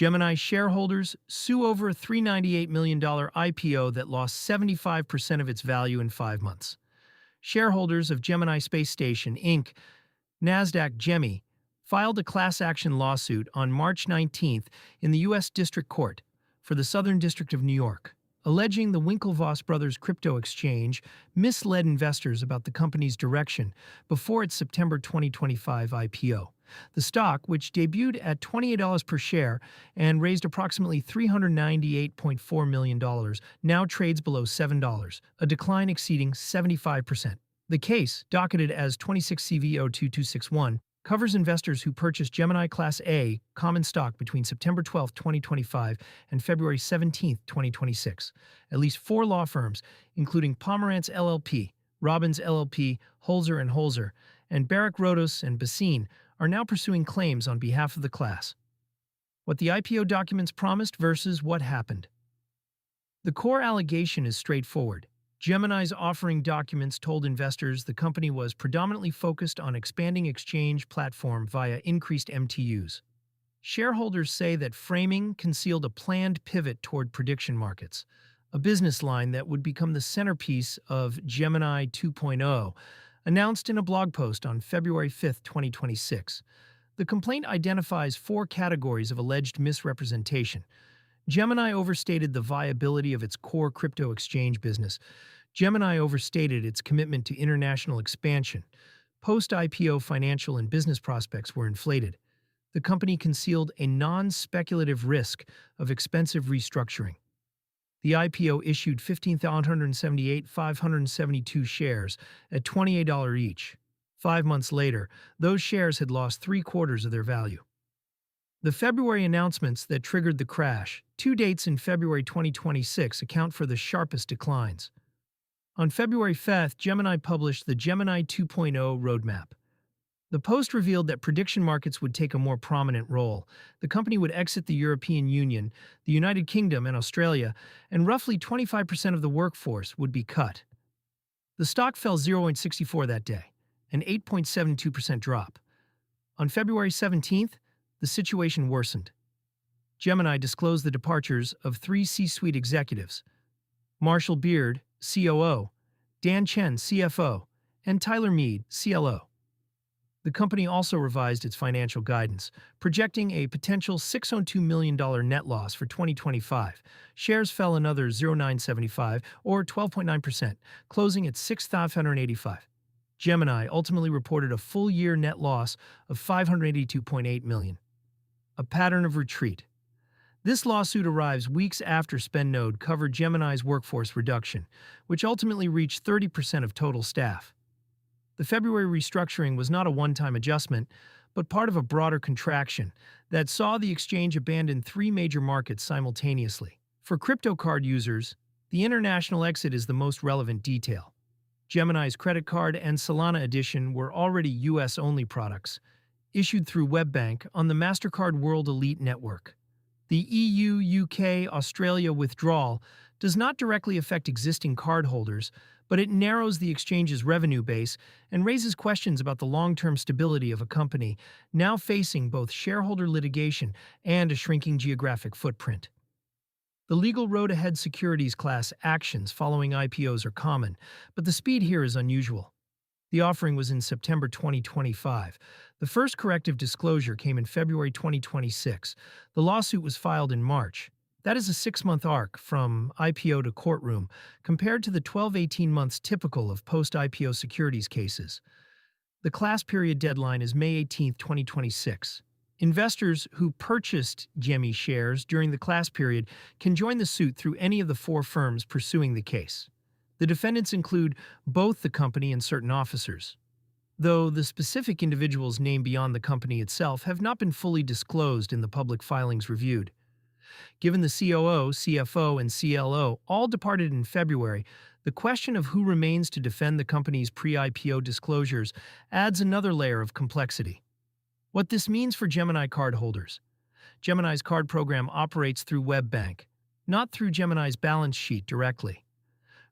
Gemini shareholders sue over a $398 million IPO that lost 75% of its value in 5 months. Shareholders of Gemini Space Station, Inc., NASDAQ Gemini, filed a class action lawsuit on March 19th in the U.S. District Court for the Southern District of New York, alleging the Winklevoss brothers crypto exchange misled investors about the company's direction before its September 2025 IPO. The stock, which debuted at $28 per share and raised approximately $398.4 million, now trades below $7, a decline exceeding 75%. The case, docketed as 26 CVO 2261, covers investors who purchased Gemini Class A common stock between September 12, 2025 and February 17, 2026. At least 4 law firms, including Pomerantz LLP, Robbins LLP, Holzer & Holzer, and Barrick Rodos and Basine, are now pursuing claims on behalf of the class. What the IPO documents promised versus what happened. The core allegation is straightforward. Gemini's offering documents told investors the company was predominantly focused on expanding exchange platform via increased MTUs. Shareholders say that framing concealed a planned pivot toward prediction markets, a business line that would become the centerpiece of Gemini 2.0, announced in a blog post on February 5, 2026. The complaint identifies 4 categories of alleged misrepresentation. Gemini overstated the viability of its core crypto exchange business. Gemini overstated its commitment to international expansion. Post-IPO financial and business prospects were inflated. The company concealed a non-speculative risk of expensive restructuring. The IPO issued 15,178,572 shares at $28 each. 5 months later, those shares had lost 3/4 of their value. The February announcements that triggered the crash, 2 dates in February 2026, account for the sharpest declines. On February 5th, Gemini published the Gemini 2.0 roadmap. The post revealed that prediction markets would take a more prominent role. The company would exit the European Union, the United Kingdom, and Australia, and roughly 25% of the workforce would be cut. The stock fell 0.64 that day, an 8.72% drop. On February 17th, the situation worsened. Gemini disclosed the departures of 3 C-suite executives: Marshall Beard, COO, Dan Chen, CFO, and Tyler Mead, CLO. The company also revised its financial guidance, projecting a potential $602 million net loss for 2025. Shares fell another 0.975, or 12.9%, closing at 6,585. Gemini ultimately reported a full-year net loss of $582.8 million. A pattern of retreat. This lawsuit arrives weeks after SpendNode covered Gemini's workforce reduction, which ultimately reached 30% of total staff. The February restructuring was not a one-time adjustment, but part of a broader contraction that saw the exchange abandon 3 major markets simultaneously. For crypto card users, the international exit is the most relevant detail. Gemini's credit card and Solana edition were already US-only products, issued through WebBank on the MasterCard World Elite network. The EU-UK Australia withdrawal does not directly affect existing cardholders, but it narrows the exchange's revenue base and raises questions about the long-term stability of a company now facing both shareholder litigation and a shrinking geographic footprint. The legal road ahead securities class actions following IPOs are common, but the speed here is unusual. The offering was in September 2025. The first corrective disclosure came in February 2026. The lawsuit was filed in March. That is a 6-month arc from IPO to courtroom, compared to the 12-18 months typical of post-IPO securities cases. The class period deadline is May 18, 2026. Investors who purchased Gemini shares during the class period can join the suit through any of the 4 firms pursuing the case. The defendants include both the company and certain officers, though the specific individuals named beyond the company itself have not been fully disclosed in the public filings reviewed. Given the COO, CFO, and CLO all departed in February, the question of who remains to defend the company's pre-IPO disclosures adds another layer of complexity. What this means for Gemini cardholders. Gemini's card program operates through WebBank, not through Gemini's balance sheet directly.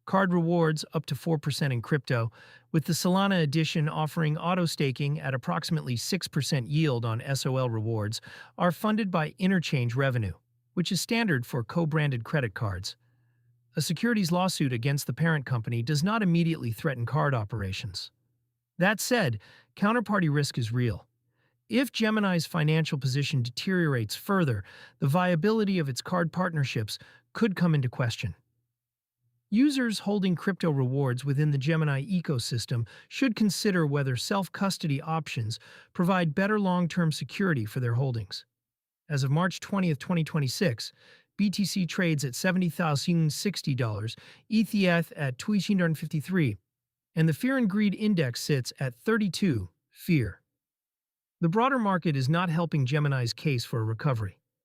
card rewards up to 4% in crypto, with the Solana edition offering auto staking at approximately 6% yield on SOL rewards, are funded by interchange revenue, which is standard for co-branded credit cards. A securities lawsuit against the parent company does not immediately threaten card operations. That said, counterparty risk is real. If Gemini's financial position deteriorates further, the viability of its card partnerships could come into question. Users holding crypto rewards within the Gemini ecosystem should consider whether self-custody options provide better long-term security for their holdings. As of March 20, 2026, BTC trades at $70,060, ETH at $253, and the Fear and Greed Index sits at 32, fear. The broader market is not helping Gemini's case for a recovery.